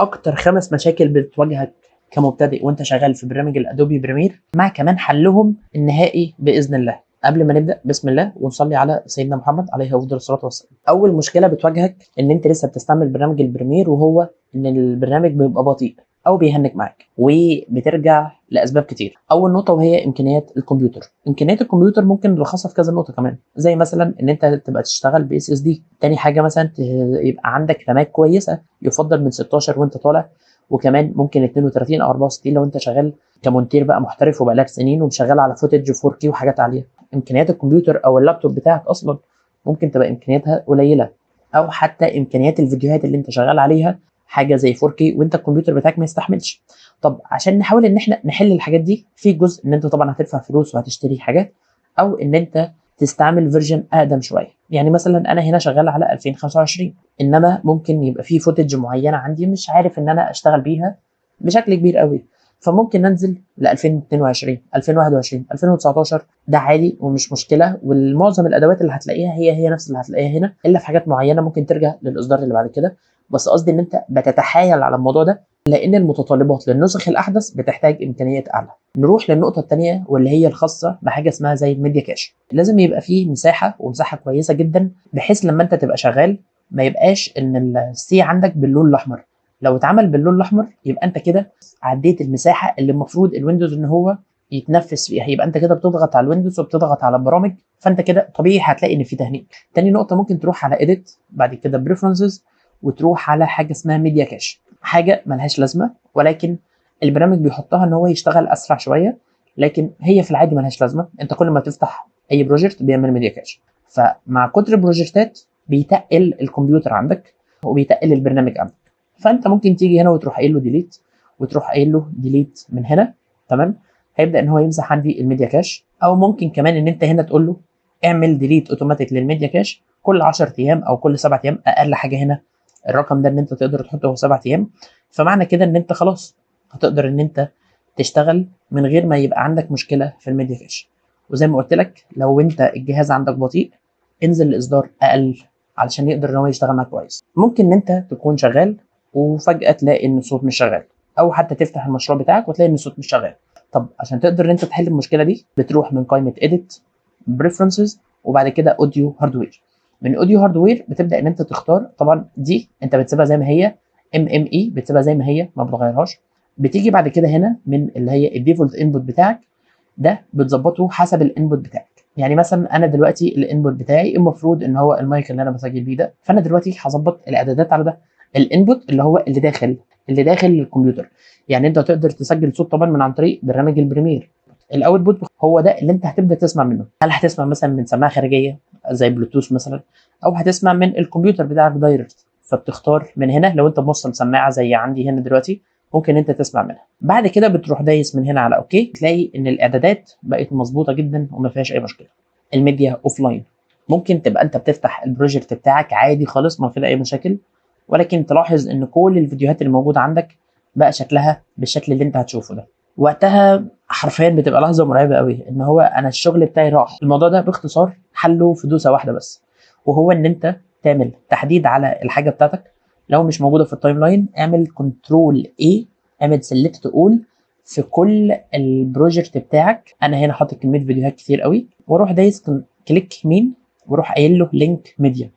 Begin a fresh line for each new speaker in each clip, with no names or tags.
اكتر 5 مشاكل بتواجهك كمبتدئ وانت شغال في برنامج الادوبي بريمير، مع كمان حلهم النهائي باذن الله. قبل ما نبدا بسم الله ونصلي على سيدنا محمد عليه افضل الصلاه والسلام. اول مشكله بتواجهك ان انت لسه بتستعمل برنامج البريمير، وهو ان البرنامج بيبقى بطيء او بيهنج معاك، وبترجع لاسباب كتير. اول نقطه وهي امكانيات الكمبيوتر. امكانيات الكمبيوتر ممكن نلخصها في كذا نقطه كمان، زي مثلا ان انت تبقى تشتغل باس اس دي. تاني حاجه مثلا يبقى عندك رامات كويسه، يفضل من 16 وانت طالع، وكمان ممكن 32 او 64 لو انت شغال كمونتير بقى محترف وبقالك سنين وشغال على فوتج 4K وحاجات عاليه. امكانيات الكمبيوتر او اللابتوب بتاعك اصلا ممكن تبقى امكانياتها قليله، او حتى امكانيات الفيديوهات اللي انت شغال عليها حاجه زي 4K وانت الكمبيوتر بتاعك ما يستحملش. طب عشان نحاول ان احنا نحل الحاجات دي، في جزء ان انت طبعا هتدفع فلوس وهتشتري حاجات، او ان انت تستعمل فيرجن اقدم شويه. يعني مثلا انا هنا شغال على 2025، انما ممكن يبقى في فوتج معينه عندي مش عارف ان انا اشتغل بيها بشكل كبير قوي، فممكن ننزل ل 2022 2021 2019. ده عادي ومش مشكله، والمعظم الادوات اللي هتلاقيها هي نفس اللي هتلاقيها هنا، الا في حاجات معينه ممكن ترجع للاصدار اللي بعد كده. بس قصدي ان انت بتتحايل على الموضوع ده لان المتطلبات للنسخ الاحدث بتحتاج امكانيات اعلى. نروح للنقطه الثانيه واللي هي الخاصه بحاجه اسمها زي الميديا كاش. لازم يبقى فيه مساحه، ومساحه كويسه جدا، بحيث لما انت تبقى شغال ما يبقاش ان السي عندك باللون الاحمر. لو اتعمل باللون الاحمر يبقى انت كده عديت المساحه اللي المفروض الويندوز ان هو يتنفس فيها، يبقى انت كده بتضغط على الويندوز وبتضغط على البرامج، فانت كده طبيعي هتلاقي ان في تهنيج. تاني نقطه ممكن تروح على اديت، بعد كده بريفرنسز، وتروح على حاجه اسمها ميديا كاش. حاجه ملهاش لازمه، ولكن البرنامج بيحطها ان هو يشتغل اسرع شويه، لكن هي في العادي ملهاش لازمه. انت كل ما تفتح اي بروجكت بيعمل ميديا كاش، فمع كتر البروجكتات بيتقل الكمبيوتر عندك وبيتقل البرنامج عندك. فانت ممكن تيجي هنا وتروح قايل له ديليت، وتروح قايل له ديليت من هنا، تمام. هيبدا ان هو يمسح عندي الميديا كاش. او ممكن كمان ان انت هنا تقول له اعمل ديليت اوتوماتيك للميديا كاش كل 10 ايام او كل 7 ايام. اقل حاجه هنا الرقم ده ان انت تقدر تحطه هو 7 ايام. فمعنى كده ان انت خلاص هتقدر ان انت تشتغل من غير ما يبقى عندك مشكله في الميديا كاش. وزي ما قلت لك، لو انت الجهاز عندك بطيء انزل لاصدار اقل علشان يقدر ان هو يشتغل معاك كويس. ممكن ان انت تكون شغال وفجاه تلاقي ان الصوت مش شغال، او حتى تفتح المشروع بتاعك وتلاقي ان الصوت مش شغال. طب عشان تقدر ان انت تحل المشكله دي، بتروح من قائمه edit preferences، وبعد كده اوديو هاردوير. من اوديو هاردوير بتبدا ان انت تختار، طبعا دي انت بتسيبها زي ما هي MME، بتسيبها زي ما هي ما بتغيرهاش. بتيجي بعد كده هنا من اللي هي الديفولت انبوت بتاعك، ده بتظبطه حسب الانبوت بتاعك. يعني مثلا انا دلوقتي الانبوت بتاعي المفروض ان هو المايك اللي انا بسجل بيه ده، فانا دلوقتي هظبط الاعدادات على ده. الانبوت اللي هو اللي داخل الكمبيوتر. يعني انت تقدر تسجل صوت طبعا من عن طريق برنامج البريمير. الاوتبوت هو ده اللي انت هتبدا تسمع منه. هل هتسمع مثلا من سماعه خارجيه زي بلوتوث مثلا، او هتسمع من الكمبيوتر بتاعك دايركت؟ فبتختار من هنا. لو انت موصل سماعه زي عندي هنا دلوقتي ممكن انت تسمع منها. بعد كده بتروح دايس من هنا على اوكي، تلاقي ان الاعدادات بقت مظبوطه جدا وما فيهاش اي مشكله. الميديا اوف لاين، ممكن تبقى انت بتفتح البروجكت بتاعك عادي خالص ما فيه اي مشاكل، ولكن تلاحظ ان كل الفيديوهات اللي موجوده عندك بقى شكلها بالشكل اللي انت هتشوفه ده. وقتها حرفيا بتبقى لحظه مرعبه قوي، ان هو انا الشغل بتاعي راح. الموضوع ده باختصار حله في دوسه واحده بس، وهو ان انت تعمل تحديد على الحاجه بتاعتك. لو مش موجوده في التايم لاين اعمل كنترول اي، اعمل سيلكت اول في كل البروجكت بتاعك. انا هنا حاطط كميه فيديوهات كتير قوي، واروح دايس كليك يمين واروح قايل له لينك ميديا.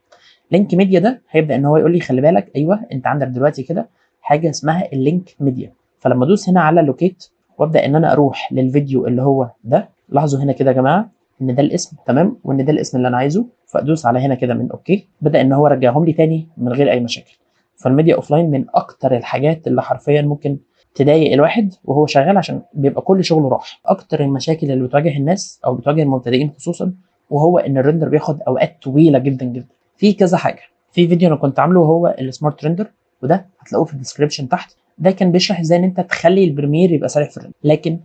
لينك ميديا ده هيبدا ان هو يقول لي خلي بالك، ايوه انت عندك دلوقتي كده حاجه اسمها اللينك ميديا. فلما ادوس هنا على لوكيت وابدا ان انا اروح للفيديو اللي هو ده، لاحظوا هنا كده يا جماعه ان ده الاسم تمام، وان ده الاسم اللي انا عايزه. فادوس على هنا كده من اوكي، بدا ان هو رجعهم لي تاني من غير اي مشاكل. فالميديا اوف لاين من اكتر الحاجات اللي حرفيا ممكن تضايق الواحد وهو شغال، عشان بيبقى كل شغله راح. اكتر المشاكل اللي بتواجه الناس او بتواجه المبتدئين خصوصا، وهو ان الريندر بياخد اوقات طويله جدا جدا. في كذا حاجه. في فيديو انا كنت عامله هو السمارت ريندر، وده هتلاقوه في الديسكربشن تحت. ده كان بيشرح ازاي ان انت تخلي البريمير يبقى سريع في الريندر. لكن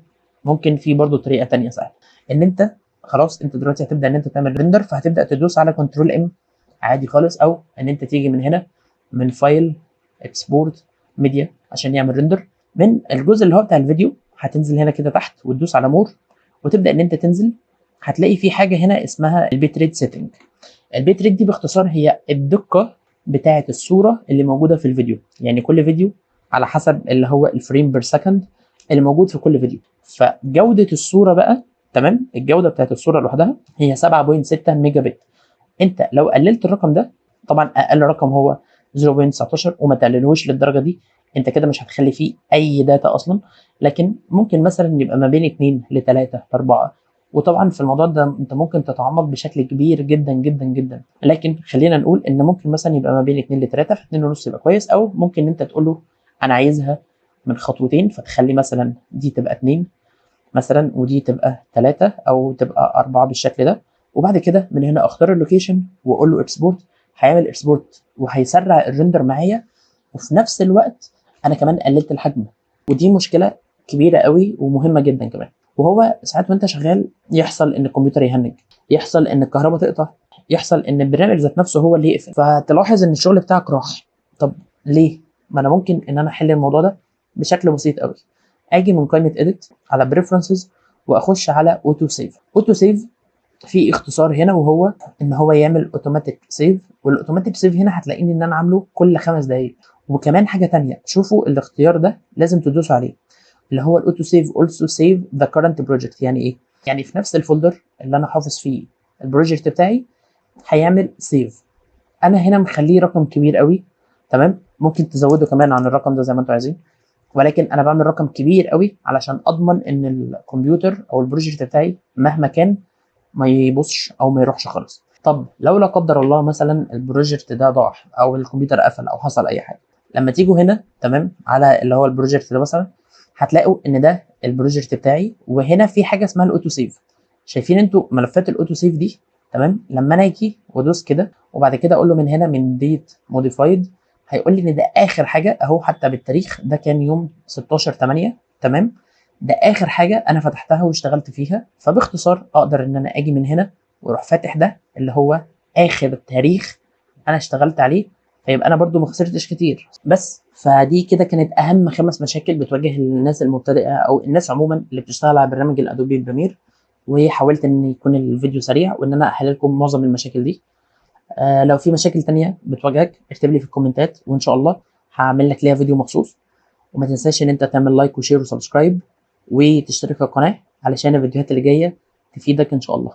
ممكن في برضه طريقه ثانيه سهله، ان انت خلاص انت دلوقتي هتبدا ان انت تعمل ريندر، فهتبدا تدوس على كنترول ام عادي خالص، او ان انت تيجي من هنا من فايل اكسبورت ميديا عشان يعمل ريندر. من الجزء اللي هو بتاع الفيديو هتنزل هنا كده تحت وتدوس على مور، وتبدا ان انت تنزل. هتلاقي في حاجه هنا اسمها البيت ريت سيتنج. البيت ريت دي باختصار هي الدقه بتاعه الصوره اللي موجوده في الفيديو. يعني كل فيديو على حسب اللي هو الفريم بير سكند اللي موجود في كل فيديو. فجوده الصوره بقى تمام، الجوده بتاعت الصوره لوحدها هي 7.6 ميجا بت. انت لو قللت الرقم ده، طبعا اقل رقم هو 0.19 وما تقللهوش للدرجه دي، انت كده مش هتخلي فيه اي داتا اصلا. لكن ممكن مثلا يبقى ما بين 2 ل 3 ل 4. وطبعا في الموضوع ده انت ممكن تتعمق بشكل كبير جدا جدا جدا، لكن خلينا نقول ان ممكن مثلا يبقى ما بين 2 ل 3، في 2 ونص يبقى كويس. او ممكن انت تقول له انا عايزها من خطوتين، فتخلي مثلا دي تبقى 2 مثلا ودي تبقى 3 او تبقى 4 بالشكل ده. وبعد كده من هنا اختار اللوكيشن واقول له اكسبورت، هيعمل اكسبورت وهيسرع الريندر معايا. وفي نفس الوقت انا كمان قللت الحجم، ودي مشكله كبيره قوي ومهمه جدا كمان. وهو ساعات وانت شغال يحصل ان الكمبيوتر يهنج، يحصل ان الكهرباء تقطع، يحصل ان البرنامج ذات نفسه هو اللي يقفل، فتلاحظ ان الشغل بتاعك راح. طب ليه؟ ما انا ممكن ان انا احل الموضوع ده بشكل بسيط قوي. اجي من قائمه اديت على بريفرنسز واخش على اوتو سيف. اوتو سيف في اختصار هنا، وهو ان هو يعمل اوتوماتيك سيف. والاوتوماتيك سيف هنا هتلاقيني ان انا عامله كل 5 دقائق. وكمان حاجه تانية، شوفوا الاختيار ده لازم تدوسوا عليه، اللي هو الاوتو سيف اولسو سيف ذا كرنت بروجكت. يعني ايه؟ يعني في نفس الفولدر اللي انا حافظ فيه البروجكت بتاعي هيعمل سيف. انا هنا مخليه رقم كبير قوي، تمام. ممكن تزودوا كمان عن الرقم ده زي ما انتم عايزين، ولكن انا بعمل رقم كبير قوي علشان اضمن ان الكمبيوتر او البروجكت بتاعي مهما كان ما يبصش او ما يروحش خالص. طب لو لا قدر الله مثلا البروجكت ده ضاع او الكمبيوتر قفل او حصل اي حاجه، لما تيجوا هنا تمام على اللي هو البروجكت ده مثلا، هتلاقوا ان ده البروجكت بتاعي. وهنا في حاجه اسمها الاوتو سيف. شايفين انتوا ملفات الاوتو سيف دي؟ تمام. لما انا اجي وادوس كده وبعد كده اقول له من هنا من ديت موديفايد، هيقول لي ان ده اخر حاجه اهو، حتى بالتاريخ ده كان يوم 16/8. تمام. ده اخر حاجه انا فتحتها واشتغلت فيها. فباختصار اقدر ان انا اجي من هنا واروح فاتح ده اللي هو اخر تاريخ انا اشتغلت عليه، فيبقى انا برضو ما خسرتش كتير. بس فدي كده كانت اهم 5 مشاكل بتواجه الناس المبتدئه او الناس عموما اللي بتشتغل على برنامج الادوبي بريمير. وحاولت ان يكون الفيديو سريع وان انا احل لكم معظم المشاكل دي. لو في مشاكل تانية بتواجهك اكتب لي في الكومنتات وان شاء الله هعمل لك ليها فيديو مخصوص. وما تنساش ان انت تعمل لايك وشير وسبسكرايب وتشترك في القناه علشان الفيديوهات اللي جايه تفيدك ان شاء الله.